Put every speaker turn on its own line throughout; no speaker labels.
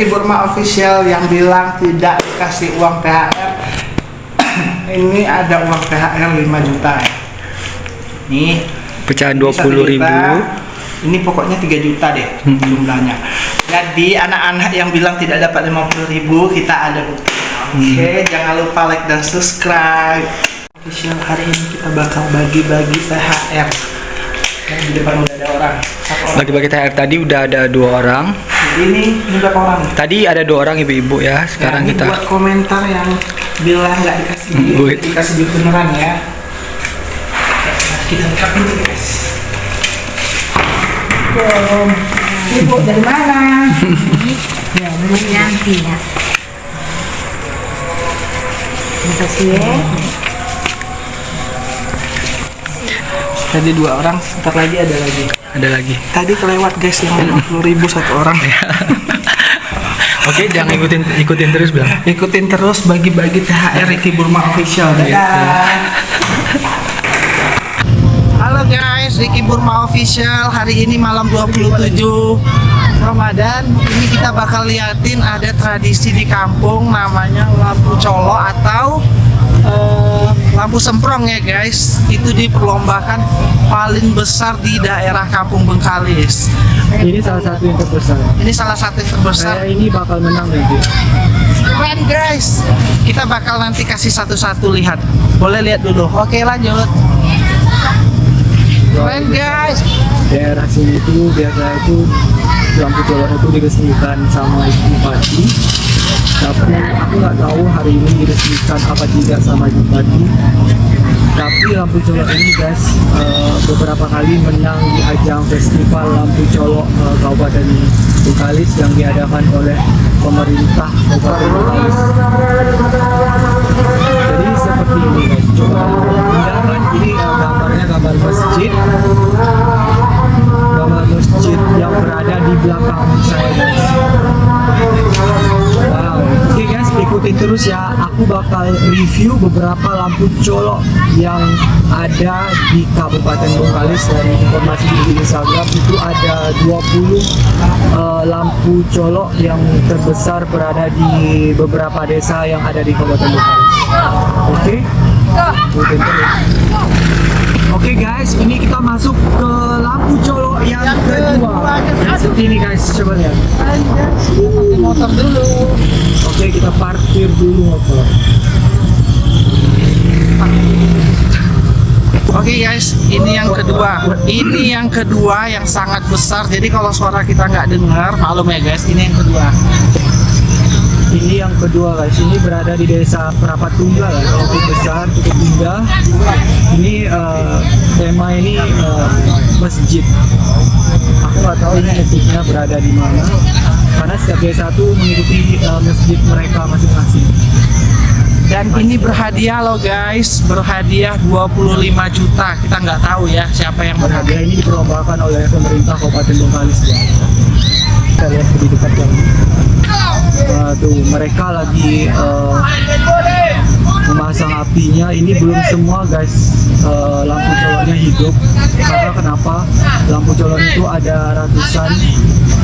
Ricky Burma Official yang bilang tidak kasih uang THR. Ini ada uang THR 5 juta ya. Nih
Pecahan
ini
20.000.
Ini pokoknya 3 juta deh jumlahnya. Jadi anak-anak yang bilang tidak dapat 50.000, kita ada bukti. Oke, jangan lupa like dan subscribe. Official, hari ini kita bakal bagi-bagi THR. Yang di depan udah ada orang.
Bagi-bagi THR tadi udah ada 2 orang.
Jadi ini berapa orang?
Tadi ada 2 orang ibu-ibu ya. Sekarang
ini
kita
buat komentar yang bilang nggak dikasih duit, dikasih duit beneran ya. Kita buka pintu guys. Ibu dari mana?
Ya, belum nanti ya. Terima kasih ya.
Tadi 2 orang, sebentar lagi ada lagi.
ada lagi.
Tadi kelewat guys yang 50.000 satu orang.
Oke, jangan ikutin terus bilang.
Ikutin terus bagi-bagi THR Ricky Burma Official. Dadah. Halo guys, Ricky Burma Official. Hari ini malam 27 Ramadan. Ini kita bakal liatin ada tradisi di kampung namanya lampu colo atau lampu semprong ya guys. Itu diperlombakan paling besar di daerah Kampung Bengkalis.
Ini salah satu yang terbesar.
Ini salah satu yang terbesar.
Saya ini bakal menang nanti.
Keren guys. Kita bakal nanti kasih satu-satu lihat. Boleh lihat dulu. Oke, lanjut. Keren guys.
Daerah sini tuh biasa itu lampu colok itu diresmikan sama ibu bupati. Tapi aku nggak tahu hari ini diresmikan apa tidak sama ibu bupati. Tapi lampu colok ini guys beberapa kali menang di ajang festival lampu colok Kabupaten Bengkalis yang diadakan oleh pemerintah Kabupaten Bengkalis. Jadi seperti ini guys, coba pindahkan ini gambarnya gambar masjid yang berada di belakang saya guys. Wow, oke guys, ikutin terus ya. Aku bakal review beberapa lampu colok yang ada di Kabupaten Bengkalis. Dari informasi di Instagram itu ada 20 lampu colok yang terbesar berada di beberapa desa yang ada di Kabupaten Bengkalis. Oke, ikutin terus. Oke guys, ini kita masuk ke lampu colok yang kedua. Seperti ini guys, coba lihat.
Motor dulu.
Oke, kita parkir dulu motor.
Oke guys, ini yang kedua. Ini yang kedua yang sangat besar. Jadi kalau suara kita nggak dengar, maklum ya guys. Ini yang kedua.
Ini yang kedua guys, ini berada di desa Perapat Tunggal ya, cukup besar, cukup indah. Ini tema ini masjid. Aku nggak tahu ini masjidnya berada di mana, karena setiap desa tuh mengikuti masjid mereka masing-masing.
Dan ini berhadiah loh guys, berhadiah 25 juta. Kita nggak tahu ya siapa yang berhadiah.
Hadiah ini diperlombakan oleh pemerintah Kabupaten Bengkalis ya. Kita lihat lebih dekat yang tuh mereka lagi memasang apinya. Ini belum semua guys, lampu coloknya hidup. Karena kenapa? Lampu colok itu ada ratusan,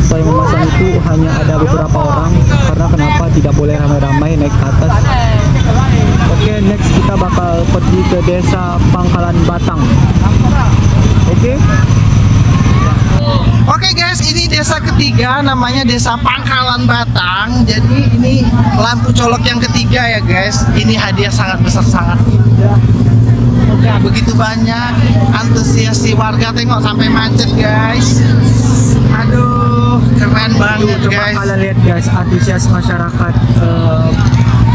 yang memasang itu hanya ada beberapa orang. Karena kenapa? Tidak boleh ramai-ramai naik ke atas. Oke, next kita bakal pergi ke desa Pangkalan Batang. Oke.
Oke guys, ini desa ketiga namanya Desa Pangkalan Batang. Jadi ini lampu colok yang ketiga ya guys. Ini hadiah sangat besar, sangat indah. Oke, begitu banyak antusiasi warga, tengok sampai macet guys. Aduh, keren banget
Coba
guys.
kalian lihat guys, antusias masyarakat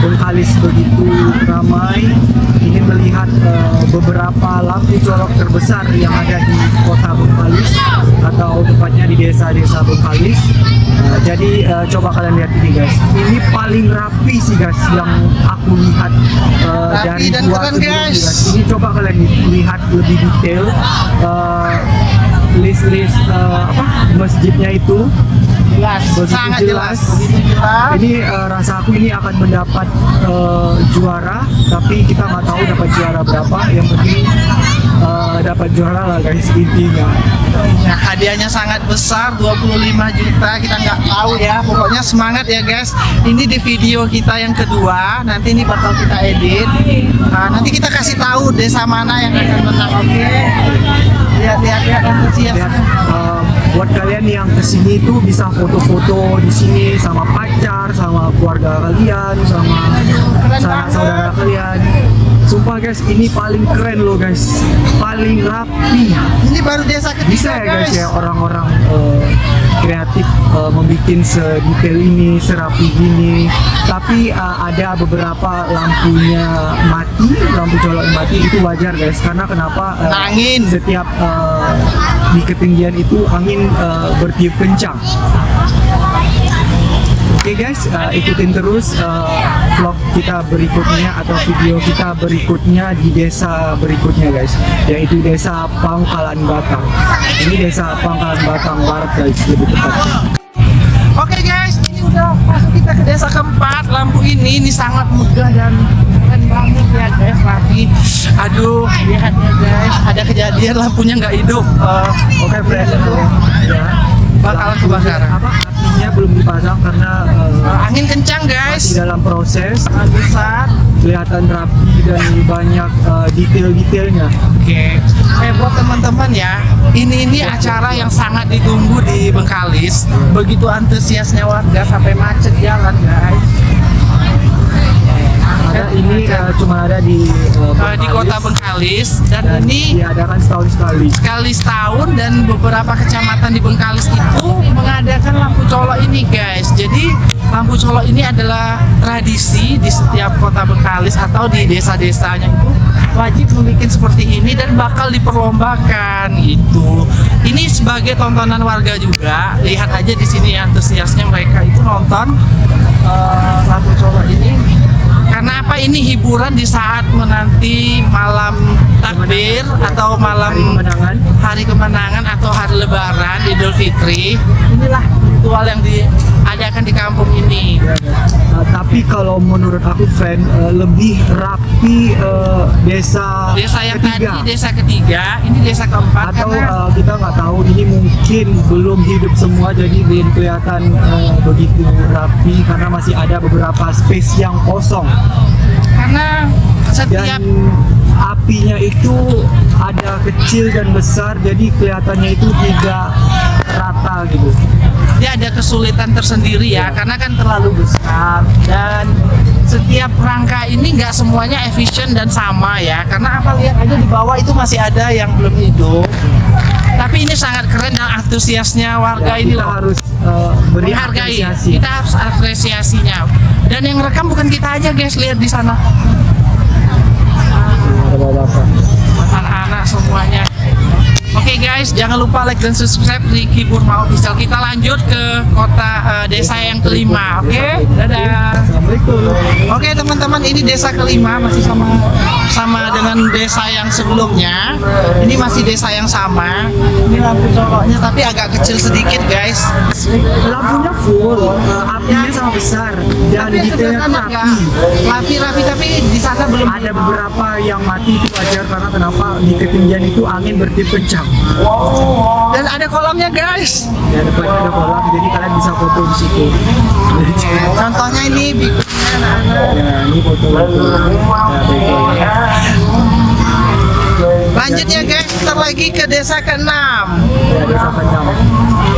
Bengkalis begitu ramai. Ini melihat beberapa lampu colok terbesar yang ada di kota Bengkalis atau tepatnya di desa-desa Bengkalis. Jadi coba kalian lihat ini guys, ini paling rapi sih guys yang aku lihat dari
dan
dua
keren,
sebelumnya
guys.
guys. Ini coba kalian lihat lebih detail list masjidnya itu.
Jelas,
Begitu
sangat jelas.
Ini rasa aku ini akan mendapat juara, tapi kita nggak tahu dapat juara berapa. Yang penting dapat juara lah guys intinya.
Nah, hadiahnya sangat besar, 25 juta. Kita nggak tahu ya. Pokoknya semangat ya guys. Ini di video kita yang kedua. Nanti ini bakal kita edit. Nah, nanti kita kasih tahu desa mana yang akan menang. Oke. Lihat antusias.
Lihat, buat kalian yang kesini itu bisa foto-foto di sini sama pacar, sama keluarga kalian, sama sanak saudara kalian. Sumpah guys, ini paling keren loh guys, paling rapi.
Ini baru desa
Bisa
ketiga
ya guys
guys.
ya orang-orang kreatif membuat sedetail ini, serapi gini. Tapi ada beberapa lampunya mati, lampu colok yang mati itu wajar guys. Karena kenapa?
Angin.
Setiap di ketinggian itu angin bertiup kencang. Oke guys, ikutin terus vlog kita berikutnya atau video kita berikutnya di desa berikutnya guys, yaitu desa Pangkalan Batang. Ini desa Pangkalan Batang Barat guys, lebih tepat.
Oke guys, ini udah masuk kita ke desa keempat. Lampu ini sangat megah dan keren banget ya guys, rapi. Aduh, lihat ya guys, ada kejadian lampunya nggak hidup.
Oke friend, ya.
Bakalan kebakaran.
Apa apinya belum dipasang karena
Angin kencang guys.
di dalam proses.
Sangat besar.
Kelihatan rapi dan banyak detail-detailnya.
Oke. Buat teman-teman ya, ini acara yang sangat ditunggu di Bengkalis. Begitu antusiasnya warga sampai macet jalan guys.
Ada ini cuma ada di
Di kota Bengkalis dan ini
diadakan setahun sekali.
sekali setahun, dan beberapa kecamatan di Bengkalis itu mengadakan lampu colok ini guys. Jadi lampu colok ini adalah tradisi di setiap kota Bengkalis atau di desa-desanya itu wajib membuat seperti ini dan bakal diperlombakan gitu. Ini sebagai tontonan warga juga. Lihat aja di sini antusiasnya mereka itu nonton lampu colok ini. Karena apa, ini hiburan di saat menanti malam takbir atau malam hari kemenangan atau hari lebaran Idul Fitri. Inilah ritual yang diadakan di kampung ini.
Tapi kalau menurut aku friend lebih rapi desa
Yang
ketiga.
tadi desa ketiga, ini desa keempat.
Atau
karena
kita nggak tahu, ini mungkin belum hidup semua jadi belum kelihatan begitu rapi karena masih ada beberapa space yang kosong.
karena setiap
Dan apinya itu ada kecil dan besar, jadi kelihatannya itu tidak rata gitu.
dia ada kesulitan tersendiri ya, karena kan terlalu besar, dan setiap rangka ini nggak semuanya efisien dan sama ya, karena apa, lihat aja di bawah itu masih ada yang belum hidup. Tapi ini sangat keren dan antusiasnya warga ini
Kita
loh.
harus beri
Menghargai,
apresiasi.
kita harus apresiasinya. Dan yang rekam bukan kita aja guys, lihat di sana
Ada bapak-bapak.
anak-anak semuanya. Oke guys, jangan lupa like dan subscribe di Kipurma Official. Kita lanjut ke kota desa yang kelima. Oke, dadah.
Assalamualaikum.
Oke teman-teman, ini desa kelima, masih sama dengan desa yang sebelumnya. Ini masih desa yang sama. Ini lampu coloknya tapi agak kecil sedikit guys.
Lampunya full, apinya sama besar dan
Tapi
detailnya tuh rapi.
rapi tapi di sana belum
Ada beberapa yang mati itu wajar karena kenapa, di ketinggian itu angin bertiup kencang.
Dan ada kolamnya guys.
Ya depan ada kolam, jadi kalian bisa foto di situ.
Contohnya ini bikinnya anak-anak.
Ya ini foto. Ya baiklah.
Lanjut ya guys, kita lagi ke desa ke-6.
Ya desa Kenyam.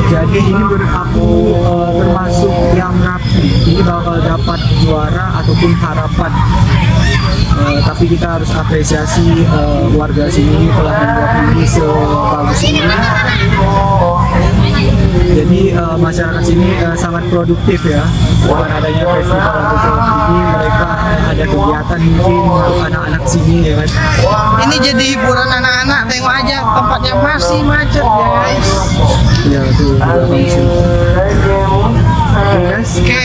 Jadi ini menurut aku termasuk yang rapi. Ini bakal dapat juara ataupun harapan. Tapi kita harus apresiasi warga sini telah membuat ini sebagus ini. Jadi masyarakat sini sangat produktif ya. Dengan adanya festival lampu colok ini, mereka ada kegiatan mungkin untuk anak-anak sini ya kan.
Ini jadi hiburan anak-anak. Tengok aja tempatnya masih macet guys.
Ya itu di belakang sini. Oke guys,
Oke.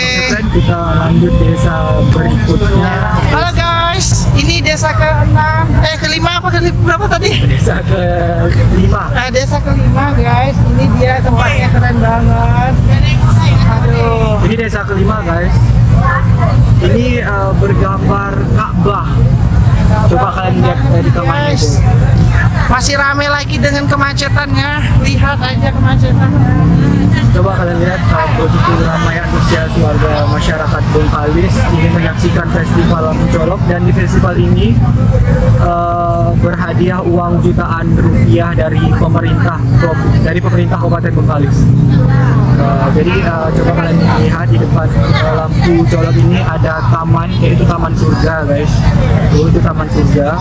kita lanjut desa berikutnya.
Halo guys, ini desa ke-6. Kelima apa berapa tadi?
Desa ke-5.
Desa kelima guys. Ini dia tempatnya keren banget. Aduh.
Ini desa ke-5 guys. Ini bergambar Ka'bah. Coba kalian lihat di kamarnya itu.
Masih rame lagi dengan kemacetannya. Lihat aja kemacetan.
Coba kalian lihat begitu ramai antusias warga masyarakat Bengkalis ini menyaksikan festival lampu colok, dan di festival ini berhadiah uang jutaan rupiah dari pemerintah Kabupaten Bengkalis. Jadi coba kalian lihat di depan lampu colok ini ada taman, yaitu Taman Surga guys. Itu Taman Surga.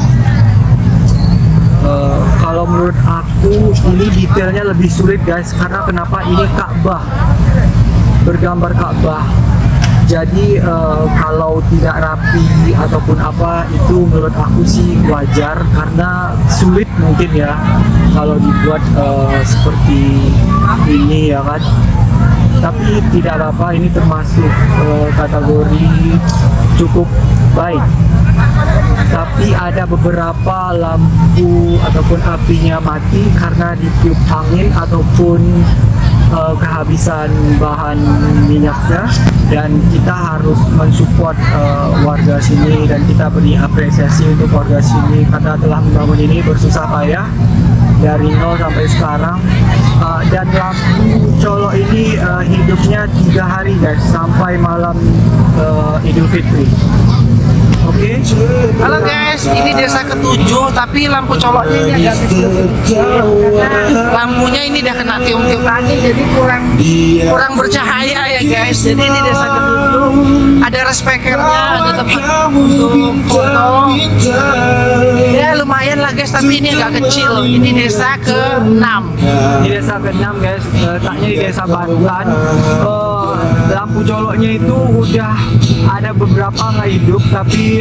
Kalau menurut aku ini detailnya lebih sulit guys, karena kenapa, ini Ka'bah, bergambar Ka'bah. Jadi kalau tidak rapi ataupun apa, itu menurut aku sih wajar, karena sulit mungkin ya kalau dibuat seperti ini ya kan. Tapi tidak apa-apa, ini termasuk kategori cukup baik. Tapi ada beberapa lampu ataupun apinya mati karena ditiup angin ataupun kehabisan bahan minyaknya, dan kita harus mensupport warga sini, dan kita beri apresiasi untuk warga sini karena telah membangun ini bersusah payah dari nol sampai sekarang. Dan lampu colok ini hidupnya 3 hari guys, sampai malam Idul Fitri. Oke.
Halo guys, ini desa ke-7, tapi lampu coloknya ini agak kecil. Lampunya ini udah kena tiung-tiung angin, jadi kurang bercahaya ya guys. Jadi ini desa ke-7, ada respekernya, ada tempat untuk foto. Ya lumayan lah guys, tapi ini agak kecil. Ini desa ke-6.
Di desa ke-6 guys, letaknya di desa Bantan. Lampu coloknya itu udah ada beberapa nggak hidup, tapi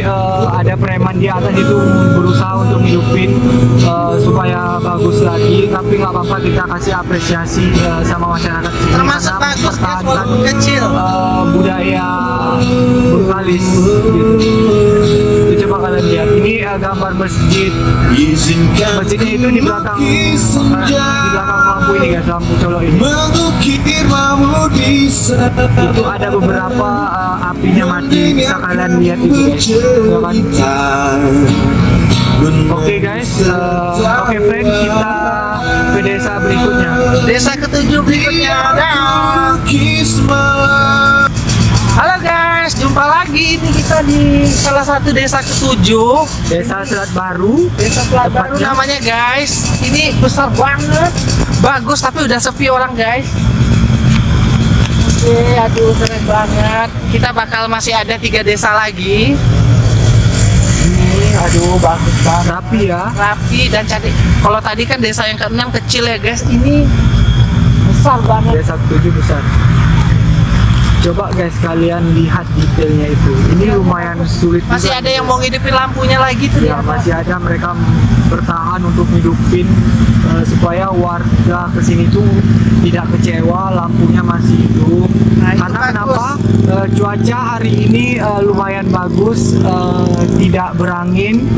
ada preman di atas itu berusaha untuk hidupin supaya bagus lagi. Tapi nggak apa-apa, kita kasih apresiasi sama masyarakat sini
Termasuk
karena
bagus guys,
mempertahankan
walaupun kecil.
budaya Bengkalis gitu. Itu coba kalian lihat, ini gambar masjid. Masjidnya itu di belakang lampu ini guys, lampu colok ini. Itu ada beberapa apinya mati, bisa kalian lihat itu guys, ya kan? Oke guys, oke friend, kita ke desa berikutnya.
Desa ke-7 berikutnya. Dah. Halo guys, jumpa lagi. Ini kita di salah satu desa ke-7.
Desa Selat Baru.
Desa Selat Baru
Tepatnya.
namanya guys. Ini besar banget, bagus, tapi udah sepi orang guys. Oke, aduh keren banget. Kita bakal masih ada 3 desa lagi. Ini, aduh bagus banget.
Rapi ya.
Rapi dan cantik. Kalau tadi kan desa yang ke-6 kecil ya guys, ini besar banget.
Desa 7 besar. Coba guys kalian lihat detailnya itu. Ini lumayan sulit.
Masih
juga
ada
nih,
yang
guys.
mau ngidupin lampunya lagi tuh
Ya
ya.
masih ada, mereka bertahan untuk hidupin supaya warga kesini tuh tidak kecewa, lampunya masih hidup.
Nah, itu
Karena
bagus.
kenapa? Cuaca hari ini lumayan bagus, tidak berangin,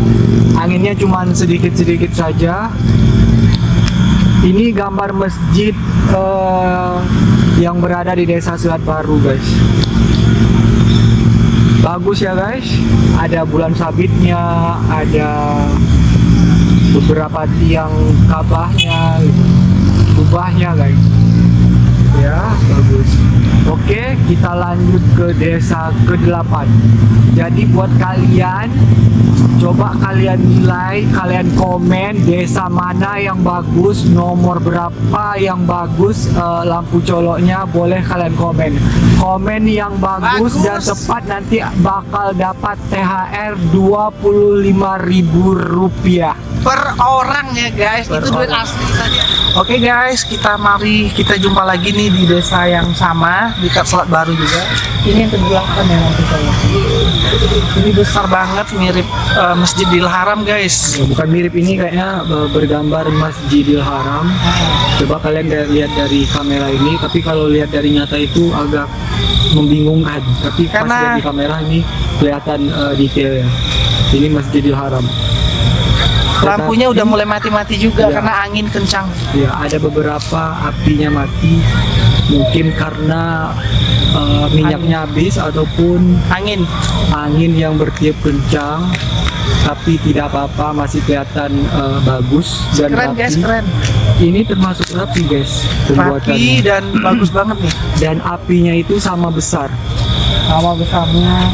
anginnya cuma sedikit-sedikit saja. Ini gambar masjid yang berada di desa Selat Baru guys. Bagus ya guys, ada bulan sabitnya, ada beberapa tiang kabahnya, kubahnya guys. Ya, bagus. Oke, kita lanjut ke desa ke-8. Jadi buat kalian, coba kalian nilai, kalian komen desa mana yang bagus, nomor berapa yang bagus, lampu coloknya boleh kalian komen. Komen yang bagus,
Bagus.
dan tepat nanti bakal dapat THR Rp25.000.
Per orang ya guys,
Per
itu duit
orang.
asli tadi. Oke guys, mari kita jumpa lagi nih di desa yang sama di Selat Baru juga. Ini yang ke-8 ya nanti saya. Ini besar banget, mirip Masjidil Haram guys.
Bukan mirip, ini kayaknya bergambar Masjidil Haram. Coba kalian lihat dari kamera ini, tapi kalau lihat dari nyata itu agak membingungkan. Tapi pas
Karena-
lihat di kamera ini kelihatan detailnya. Ini Masjidil Haram.
Lampunya udah mulai mati-mati juga
Iya.
karena angin kencang.
Ya, ada beberapa apinya mati, mungkin karena minyaknya habis ataupun
Angin.
angin yang bertiup kencang. Tapi tidak apa-apa, masih kelihatan bagus dan
Keren
rapi.
guys, keren.
Ini termasuk rapi guys
Rapi
pembuatannya.
dan bagus banget nih.
Dan apinya itu sama besar.
Sama besarnya.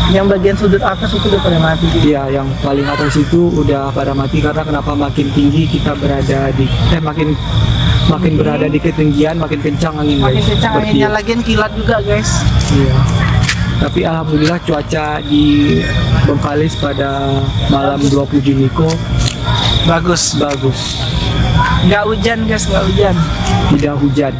Yang bagian sudut atas itu udah pada mati.
Iya, yang paling atas itu udah pada mati karena kenapa makin tinggi kita berada di makin berada di ketinggian makin kencang angin
Makin
guys.
kencang
Bertiup.
anginnya, lagian kilat juga guys.
Iya. Tapi alhamdulillah cuaca di Bengkalis pada malam 20 Juniko
Bagus.
bagus.
Nggak hujan guys, nggak hujan.
Tidak hujan.